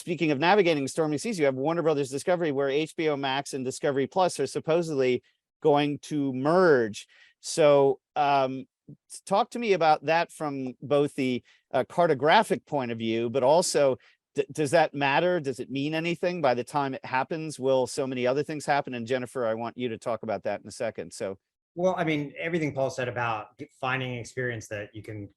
speaking of navigating stormy seas, you have Warner Brothers Discovery, where HBO Max and Discovery Plus are supposedly going to merge. So talk to me about that from both the cartographic point of view, but also, does that matter? Does it mean anything by the time it happens? Will so many other things happen? And Jennifer, I want you to talk about that in a second. So, well, I mean, everything Paul said about finding an experience that you can,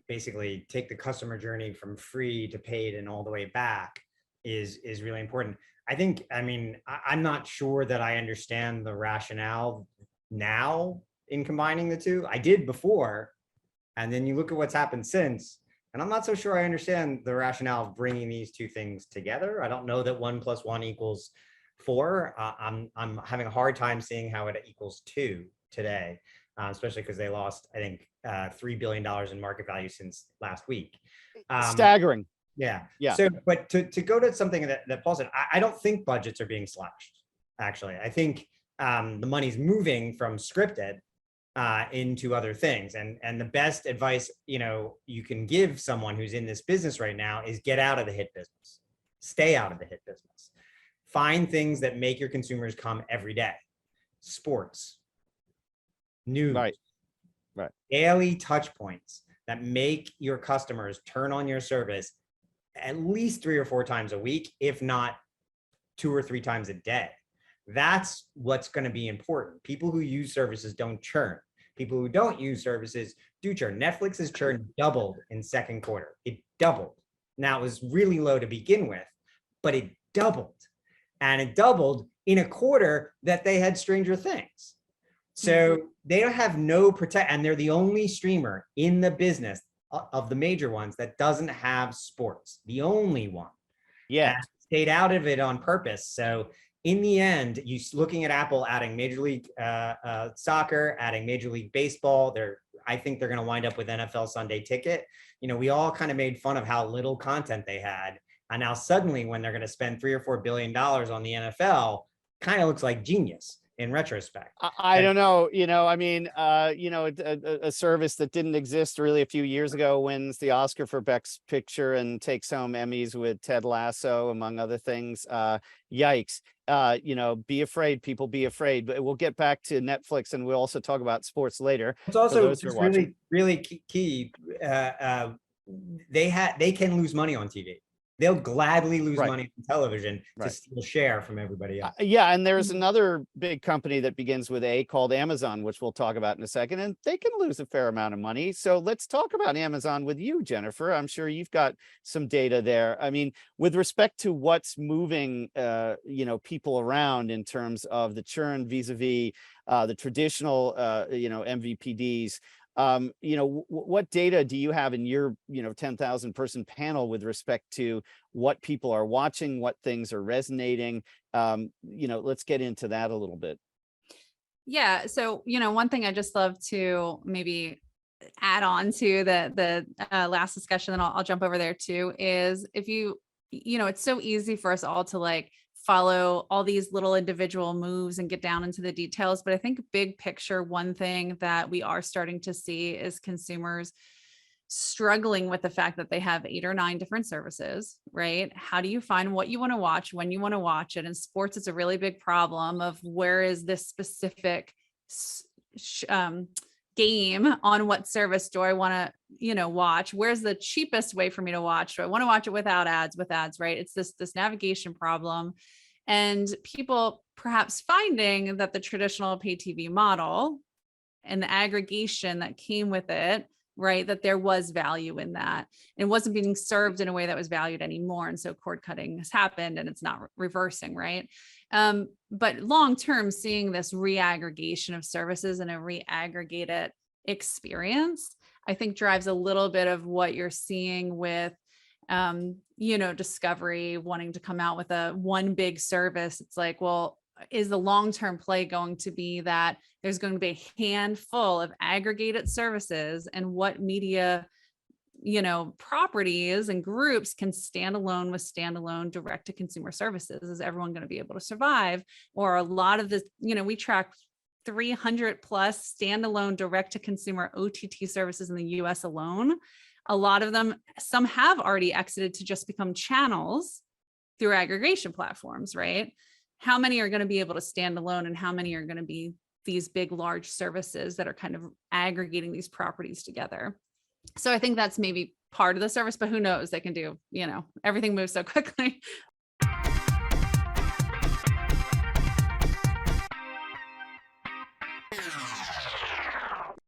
basically take the customer journey from free to paid and all the way back is really important. I think, I mean, I'm not sure that I understand the rationale now in combining the two. I did before, and then you look at what's happened since, and I'm not so sure I understand the rationale of bringing these two things together. I don't know that 1 + 1 = 4. I'm having a hard time seeing how it equals 2 today, especially because they lost, I think, $3 billion in market value since last week. staggering. Yeah. Yeah. So, but to go to something that Paul said, I don't think budgets are being slashed. Actually, I think the money's moving from scripted into other things. And the best advice, you can give someone who's in this business right now is get out of the hit business, stay out of the hit business, find things that make your consumers come every day. Sports, news, right, daily touch points that make your customers turn on your service at least 3 or 4 times a week, if not 2 or 3 times a day. That's what's going to be important. People who use services don't churn. People who don't use services do churn. Netflix's churn doubled in second quarter. It doubled. Now, it was really low to begin with, but it doubled. And it doubled in a quarter that they had Stranger Things. So they have no protect, and they're the only streamer in the business of the major ones that doesn't have sports. The only one. Yeah, stayed out of it on purpose. So in the end, you looking at Apple adding Major League Soccer, adding Major League Baseball. I think they're going to wind up with NFL Sunday Ticket. We all kind of made fun of how little content they had, and now suddenly, when they're going to spend $3 or $4 billion on the NFL, kind of looks like genius in retrospect. I don't know, I mean, a service that didn't exist really a few years ago wins the Oscar for Best Picture and takes home Emmys with Ted Lasso, among other things. Yikes. Be afraid, people, be afraid. But we'll get back to Netflix, and we'll also talk about sports later. It's also just really key. They can lose money on TV. They'll gladly lose money on television to steal share from everybody else. Yeah, and there's another big company that begins with A called Amazon, which we'll talk about in a second, and they can lose a fair amount of money. So let's talk about Amazon with you, Jennifer. I'm sure you've got some data there. I mean, with respect to what's moving, people around in terms of the churn vis-a-vis the traditional, MVPDs. What data do you have in your 10,000 person panel with respect to what people are watching, what things are resonating? Let's get into that a little bit. Yeah, so one thing I just love to maybe add on to the last discussion, and I'll jump over there too, is if it's so easy for us all to follow all these little individual moves and get down into the details. But I think big picture, one thing that we are starting to see is consumers struggling with the fact that they have 8 or 9 different services, right? How do you find what you want to watch when you want to watch it? In sports, it's a really big problem of where is this specific game on what service do I want to, watch? Where's the cheapest way for me to watch? Do I want to watch it without ads, with ads, right? It's this navigation problem, and people perhaps finding that the traditional pay TV model and the aggregation that came with it, right, that there was value in that. It wasn't being served in a way that was valued anymore. And so cord cutting has happened and it's not reversing, right? But long-term, seeing this reaggregation of services and a reaggregated experience, I think drives a little bit of what you're seeing with, Discovery wanting to come out with one big service. It's like, well, is the long-term play going to be that there's going to be a handful of aggregated services, and what media, properties and groups can stand alone with standalone direct to consumer services? Is everyone going to be able to survive? Or a lot of this, we track 300 plus standalone direct to consumer OTT services in the US alone. A lot of them, some have already exited to just become channels, through aggregation platforms, right? How many are going to be able to stand alone and how many are going to be these big, large services that are kind of aggregating these properties together? So I think that's maybe part of the service, but who knows, they can do, everything moves so quickly.